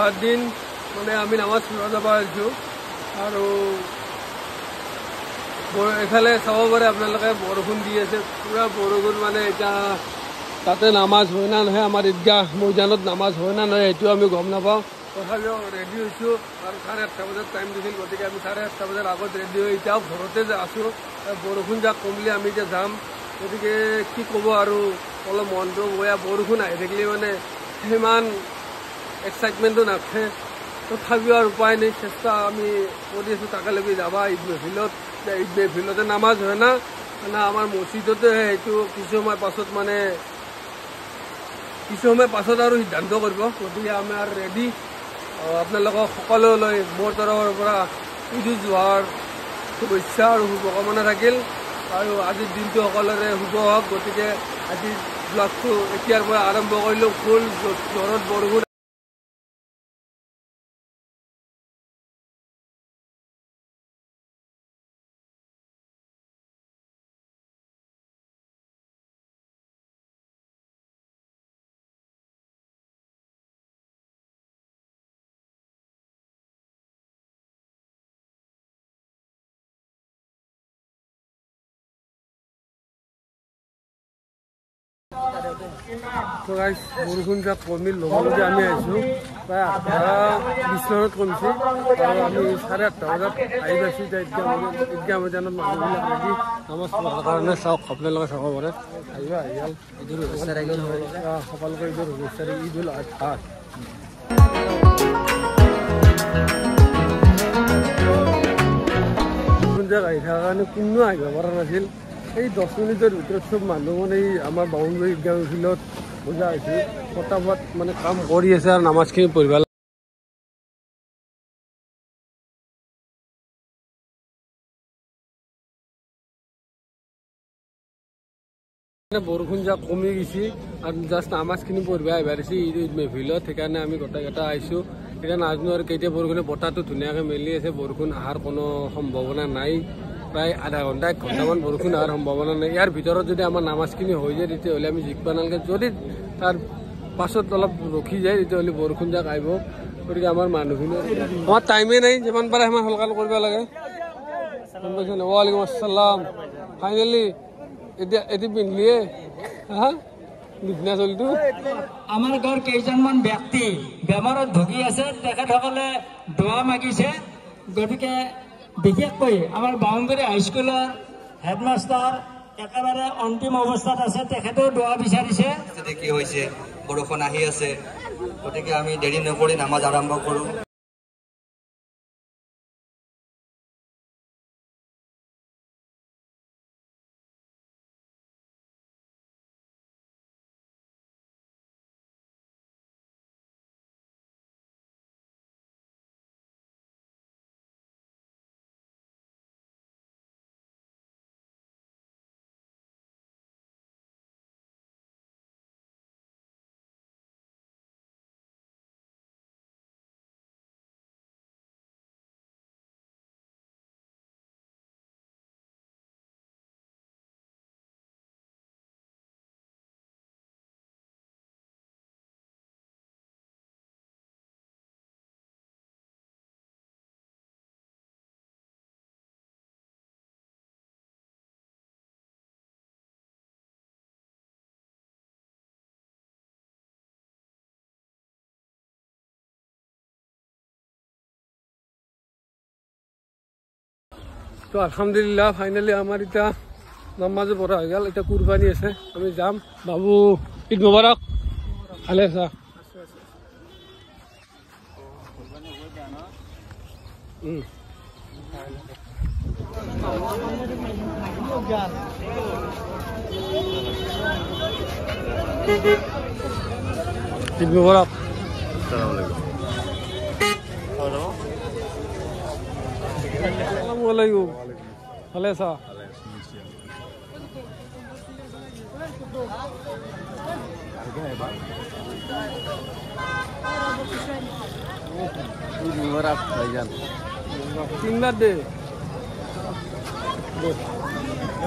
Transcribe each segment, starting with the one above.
জুমাৰ দিন মানে আমি নামাজ পঢ়িব যাব আহিছোঁ আৰু এইফালে চাব পাৰে আপোনালোকে বৰষুণ দি আছে পুৰা বৰষুণ মানে এতিয়া তাতে নামাজ হয় না নহয় আমাৰ ঈদগাহ মৈদানত নামাজ হয় না নহয় সেইটো আমি গম নাপাওঁ তথাপিও ৰেডি হৈছোঁ আৰু 8:30 বজাত টাইম দিছিল গতিকে আমি 8:30 বজাৰ আগত ৰেডি হৈ এতিয়াও ঘৰতে যে আছোঁ বৰষুণ যাক কমিলে আমি এতিয়া যাম গতিকে কি ক'ব আৰু অলপ মনটো বেয়া বৰষুণ আহি থাকিলে মানে সিমান এক্সাইটমেণ্টটো নাথাকে তথাপিও আৰু উপায় নাই চেষ্টা আমি কৰি আছোঁ তাকেলৈকে যাবা ঈদ মেহফিলত ঈদ মেহফিলতে নামাজ হয় না মানে আমাৰ মছজিদতে সেইটো কিছু সময় পাছত আৰু সিদ্ধান্ত কৰিব গতিকে আমাৰ ৰেডি আপোনালোকক সকলোলৈ মোৰ তৰফৰ পৰা ঈদ যোৱাৰ শুভেচ্ছা আৰু শুভকামনা থাকিল আৰু আজিৰ দিনটো সকলোৰে শুভ হওক গতিকে আজিৰ ব্লগটো এতিয়াৰ পৰা আৰম্ভ কৰিলোঁ ফুল জোৰত বৰষুণ তো গাইজ বৰষুণ যাক কমিল লগে আমি আহিছোঁ প্ৰায় 8:20 কমিছে আৰু আমি 8:30 বজাত আহি পাইছোঁ এতিয়া ঈদগাহ মৈদানত মানুহবিলাক ৰেডি নামাজ পঢ়াৰ কাৰণে চাওক আপোনালোকে চাব পাৰে আহিল ঈদুল শুভেচ্ছা সকলোকে ঈদুল শুভেচ্ছা ঈদুল আজহা বৰষুণ যাক আহি থকাৰ কাৰণে কোনো আহিব পৰা নাছিল এই 10 মিনিটৰ ভিতৰত চব মানুহ মানে এই আমাৰ বাউণ্ডৰী ঈদগাহ ফিল্ডত পূজা হৈছে ফটাফট মানে কাম কৰি আছে আৰু নামাজখিনি পঢ়িব বৰষুণ যাক কমি গৈছে আৰু জাষ্ট নামাজখিনি পঢ়িব আহিব আহিছে ঈদ মেহফিলত সেইকাৰণে আমি গোটেইকেইটা আহিছোঁ এতিয়া নাজানো আৰু কেতিয়া বৰষুণে বতাহটো ধুনীয়াকৈ মেলি আছে বৰষুণ অহাৰ কোনো সম্ভাৱনা নাই প্ৰায় আধা ঘণ্টা 1 ঘণ্টামান বৰষুণ অহাৰ সম্ভাৱনা নাই ইয়াৰ ভিতৰত যদি আমাৰ নামাজখিনি হৈ যায় তেতিয়াহ'লে আমি জিকিব নালাগে যদি তাৰ পাছত অলপ ৰখি যায় তেতিয়াহ'লে বৰষুণ যাক আহিব গতিকে আমাৰ মানুহখিনি আমাৰ টাইমেই নাই যিমান পাৰে সিমান সোনকালে কৰিব লাগে ৱালাইকুম আসসালাম ফাইনেলি এতিয়া পিন্ধিলিয়ে হা নিপিনা চলিটো আমাৰ গাঁৱৰ কেইজনমান ব্যক্তি বেমাৰত ভুগি আছে তেখেতসকলে দোৱা মাগিছে গতিকে বিশেষকৈ আমাৰ বাউণ্ডৰী হাইস্কুলৰ হেডমাষ্টাৰ একেবাৰে অন্তিম অৱস্থাত আছে তেখেতেও দোৱা বিচাৰিছে কি হৈছে বৰষুণ আহি আছে গতিকে আমি দেৰি নকৰি নামাজ আৰম্ভ কৰোঁ তো আলহামদুলিল্লাহ ফাইনেলি আমাৰ এতিয়া নামাজো পঢ়া হৈ গ'ল এতিয়া কুৰবানী আছে আমি যাম বাবু ঈদ মুবাৰক ভালে আছা ঈদ মুবারক আসসালামু আলাইকুম ভালে আছা ঈদ মুবারক ভাইজান তিনবার দে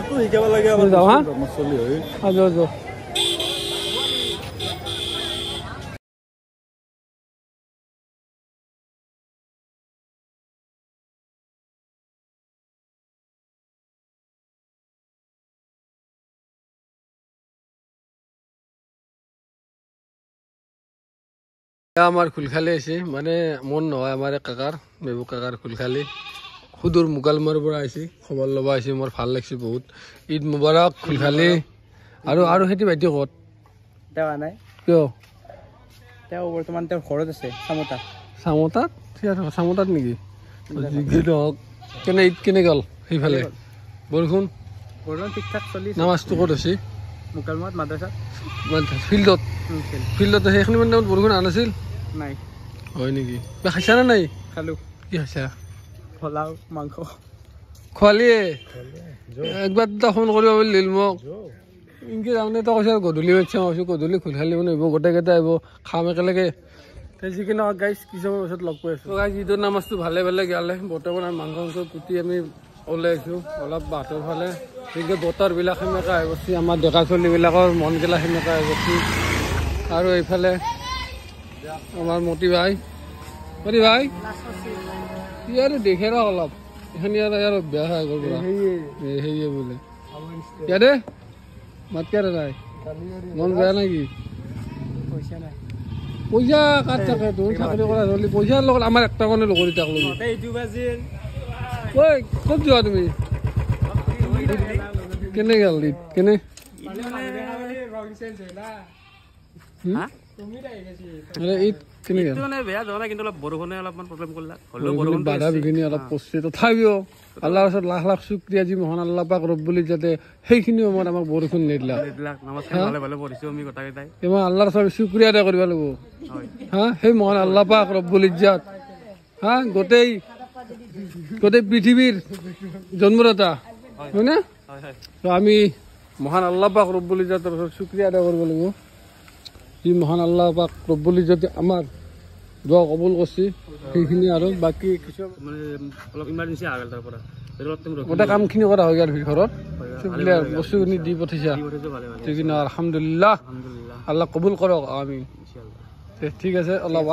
তো হিকাব লাগে আবার যাও হ্যাঁ চলি হয় আজো আমার খুলখালি আছে মানে মন নহয় আমার কাকাৰ বেবু কাকাৰ খুলখালি সুদূৰ মোকালমাৰ পৰা আহিছে খবৰ ল'ব আহিছে মোৰ ভাল লাগিছে বহুত ঈদ মুবাৰক খুলখালি আৰু খেতি বাতি ক'ত দেৱা নাই কিয় তেওঁ বৰ্তমান তেওঁৰ ঘৰত আছে চামতাত নেকি কেনে ঈদ কেনে গ'ল সেইফালে বৰষুণ ঠিক ঠাক চলি নামাজটো ক'ত হৈছে মুকালমাত মাদ্ৰাছাত ফিল্ডত সেইখিনি মানে বৰষুণ অহা নাছিল নাই হয় নেকি কিবা খাইছা নে নাই খালোঁ কি খাইছা পোলাও মাংস খোৱালিয়ে একবাৰ ফোন কৰিব বুলি দিল মোক এনেকৈ তাৰমানে তই কৈছে গধূলি বাচ্ছা কৈছোঁ গধূলি খুলখালি মানে আহিব গোটেইকেইটা আহিব খাম একেলগে যিকি নহওক গাইজ কিছুমান পিছত লগ পাই আছোঁ গাইজ ঈদৰ নামাজটো ভালে গ'লে বৰ্তমান আমি মাংস পুতি আমি ওলাই আছোঁ অলপ বাটৰ ফালে গতিকে বতৰবিলাক সেমেকা হৈ গৈছে আমাৰ ডেকা চলিবিলাকৰ মনগিলা সেমেকা হৈ গৈছে আৰু এইফালে আমাৰ মতি ভাই ই আৰু দেখে ৰ অলপ এইখিনি আৰু বেয়া হয় আগৰ পৰা সেয়ে বোলে ইয়াতে মাত কিয় নাই মন বেয়া নেকি পইচা কাট থাকে তোৰ চাকৰি কৰা ধৰিলি পইচাৰ লগত আমাৰ একটা কাৰণে লগৰী তাক লগি ঐ ক'ত যোৱা তুমি কেনে গ'ল ঈদ কেনে ঈদ কেনে গ'ল বেয়া যোৱা নাই কিন্তু অলপ বৰষুণে অলপমান প্ৰব্লেম কৰিলে বাধা বিঘিনি অলপ কৰিছে তথাপিও আল্লাহৰ ওচৰত লাখ শুক্ৰিয়া যি মহান আল্লাহ পাক ৰব্বুল যাতে সেইখিনি সময়ত আমাক বৰষুণ নিদিলা ইমান আল্লাহৰ ওচৰত শুক্ৰিয়া আদায় কৰিব লাগিব হা সেই মহান আল্লাহ পাক ৰব্বুল ইজ্জাত হা গোটেই পৃথিৱীৰ জন্মদাতা হয় না আমি মহান আল্লাহ পাক ৰব্বুল ইজ্জাতৰ ওচৰত শুক্ৰিয়া আদায় কৰিব লাগিব যি মহান আল্লাহ পাক ৰব্বুল ইজ্জাতে আমাৰ দোৱা কবুল কৰিছে সেইখিনি আৰু বাকী কিছু মানে অলপ ইমাৰ্জেঞ্চি আহ গ'ল তাৰ পৰা গোটেই কামখিনি কৰা হৈ গ'ল ঘৰত বস্তুখিনি দি পঠিছা সেইখিনি আলহামদুলিল্লাহ আল্লাহ কবুল কৰক আমি ঠিক আছে অলপ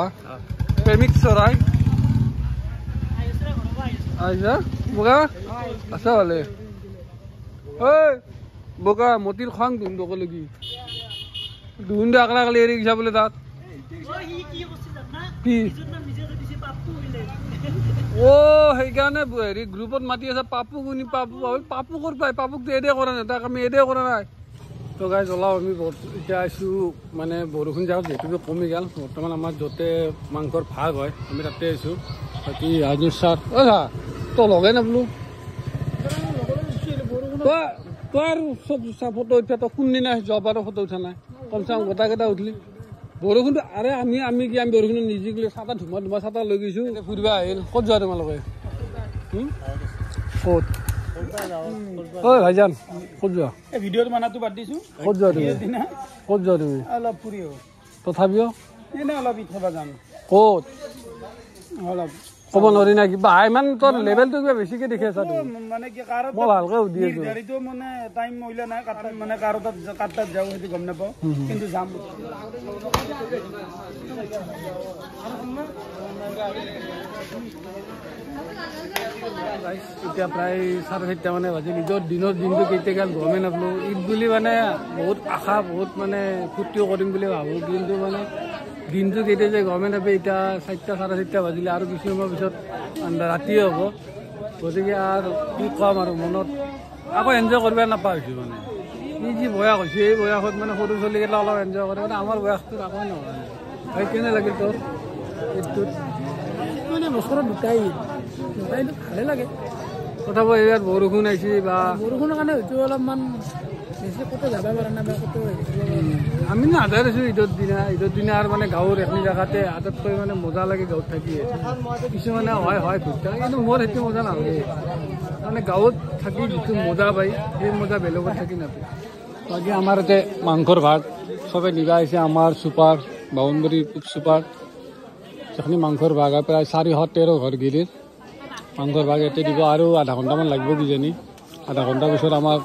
প্ৰেমিক চৰাই আহিছা বোকা আছা ভালে ঐ বোকা মতিৰ খং ধুন্দকলৈকি ধুন্দে আকলা কালি এৰি গৈছা বোলে তাত কি অ সেইকাৰণে হেৰি গ্ৰুপত মাতি আছে পাপু কোনি পাপু ক'ত পায় পাপুকতো এদে কৰা নাই তাক আমি এদে কৰা নাই তো গাই জ্বলাওঁ আমি এতিয়া আহিছোঁ মানে বৰষুণ যাওঁ যিহেতু কমি গ'ল বৰ্তমান আমাৰ য'তে মাংসৰ ভাগ হয় আমি তাতে আহিছোঁ বাকী ৰাজুৰ ছাৰ অ' ছাৰ তই লগাই নাপালোঁ তই আৰু চব ফটো উঠা তই কোনদিনা যোৱাবাৰো ফটো উঠা নাই কমচে কম গোটাকেইটা উঠলি বৰষুণটো আৰে আমি বৰষুণত নিজিকিলে চাটা ধুমা চাটা লৈ গৈছোঁ ফুৰিব আহিল ক'ত যোৱা তোমালোকে ক'ত ঐ ভাইজান ক'ত যোৱা ভিডিঅ'ত মানাটো বাদ দিছোঁ ক'ত যোৱা তুমি অলপ ফুৰিব তথাপিও এনেই অলপ ইঠাব যাম ক'ত অলপ ক'ব নোৱাৰি না কিবা ইমান তোৰ লেভেলটো কিবা বেছিকে দেখি আছা মানে কি কাৰত মই ভালকে সুধি আছো গাড়ীটো মানে টাইম মহিলা নাই মানে কাৰত কাটাত যাওঁ সেইটো গম নাপাওঁ কিন্তু যাম এতিয়া প্ৰায় 4:30 মানে বাজিল ঈদৰ দিনটো কেতিয়া গ'ল গমেই নাপালোঁ ঈদ বুলি মানে বহুত আশা বহুত মানে ফূৰ্তিও কৰিম বুলি ভাবোঁ কিন্তু মানে দিনটো কেতিয়া যে গমেই নাপায় এতিয়া 4টা 4:30 বাজিলে আৰু কিছু সময়ৰ পিছত ৰাতিয়ে হ'ব গতিকে আৰু কি ক'ম আৰু মনত আকৌ এনজয় কৰিব নাপা হৈছোঁ মানে ই যি বয়স হৈছে এই বয়সত মানে সৰু ছোৱালীকেইটা অলপ এনজয় কৰে মানে আমাৰ বয়সটোত আকৌ নহয় কেনে লাগিল তোৰ ঈদটোত মানে বছৰত দুটাই ভালে লাগে তথাপিও এইবাৰ বৰষুণ আহিছে বা বৰষুণৰ কাৰণে হয়তো অলপমান বেছি ক'তো যাব পৰা নাই বা ক'তো আমি আধাৰ আছোঁ ঈদৰ দিনা আৰু মানে গাঁৱৰ এখিনি জেগাতে আটাইতকৈ মানে মজা লাগে গাঁৱত থাকিয়ে কিছুমানে হয় ঘূৰ্তা কিন্তু মোৰ সেইটো মজা নালাগে মানে গাঁৱত থাকি যিটো মজা পায় সেই মজা বেলেগত থাকি নাপায় বাকী আমাৰ ইয়াতে মাংসৰ ভাগ চবে নিবা আহিছে আমাৰ চুপাৰ বাউণ্ডৰী চুপাৰ যিখিনি মাংসৰ ভাগ হয় প্ৰায় 413 ঘৰ গিৰিৰ মাংসৰ ভাগ ইয়াতে দিব আৰু আধা ঘণ্টামান লাগিব কিজানি আধা ঘণ্টাৰ পিছত আমাৰ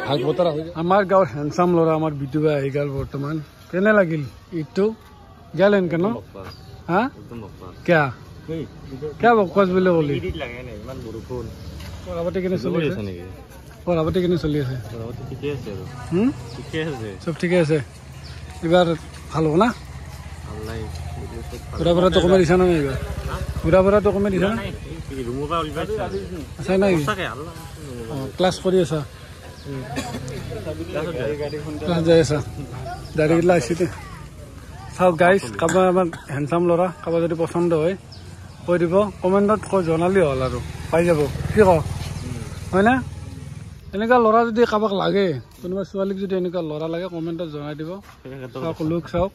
ভাগ বতৰা হৈ যায় আমাৰ গাঁৱৰ হেণ্ডচাম ল'ৰা আমাৰ বিটুবাই আহি গ'ল বৰ্তমান কেনে লাগিল ঈদটো গেল এনকে ন হা কিয় বকবাছ বুলি ক'লি পঢ়া পাতি কেনে চলি আছে পঢ়া পাতি কেনে চলি আছে চব ঠিকে আছে এইবাৰ ভাল হ'ব না ঘূৰা ফুৰাটো কমাই দিছা নাই এইবাৰ ঘূৰা ফুৰাটো কমাই দিছা না আছে নাই অঁ ক্লাছ কৰি আছা ক্লাছ যাই আছা দাড়িগিলা আহিছে চাওক গাইজ কাৰোবাৰ আমাৰ হেণ্ডচাম ল'ৰা কাৰোবাৰ যদি পচন্দ হয় কৈ দিব কমেণ্টত কৈ জনালেই হ'ল আৰু পাই যাব কি ক হয়নে এনেকুৱা ল'ৰা যদি কাৰোবাক লাগে কোনোবা ছোৱালীক যদি এনেকুৱা ল'ৰা লাগে কমেণ্টত জনাই দিব চাওক লুক চাওক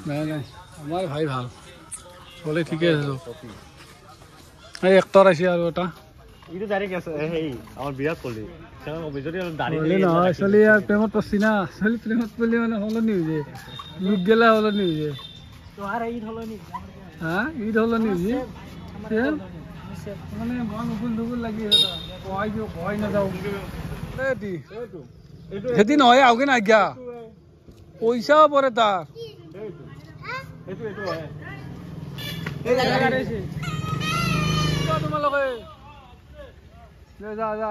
নাই নাই আমাৰ ভাই ভাল চলে ঠিকে আছে এই এক্টৰ আছে আৰু এটা নহয় ছোৱালী আৰু প্ৰেমত পৰছি না ছোৱালী প্ৰেমত পৰিলে মানে সলনি হৈ যায় লুক গেলা সলনি হৈ যায় হা ঈদ সলনি হৈ যায় মানে মন উকুল দুকুল লাগি আছে কয় নাযাওঁ খেতি নহয় আগে নাইকিয়া পইচাও পৰে তাৰ তোমালোকে যা যা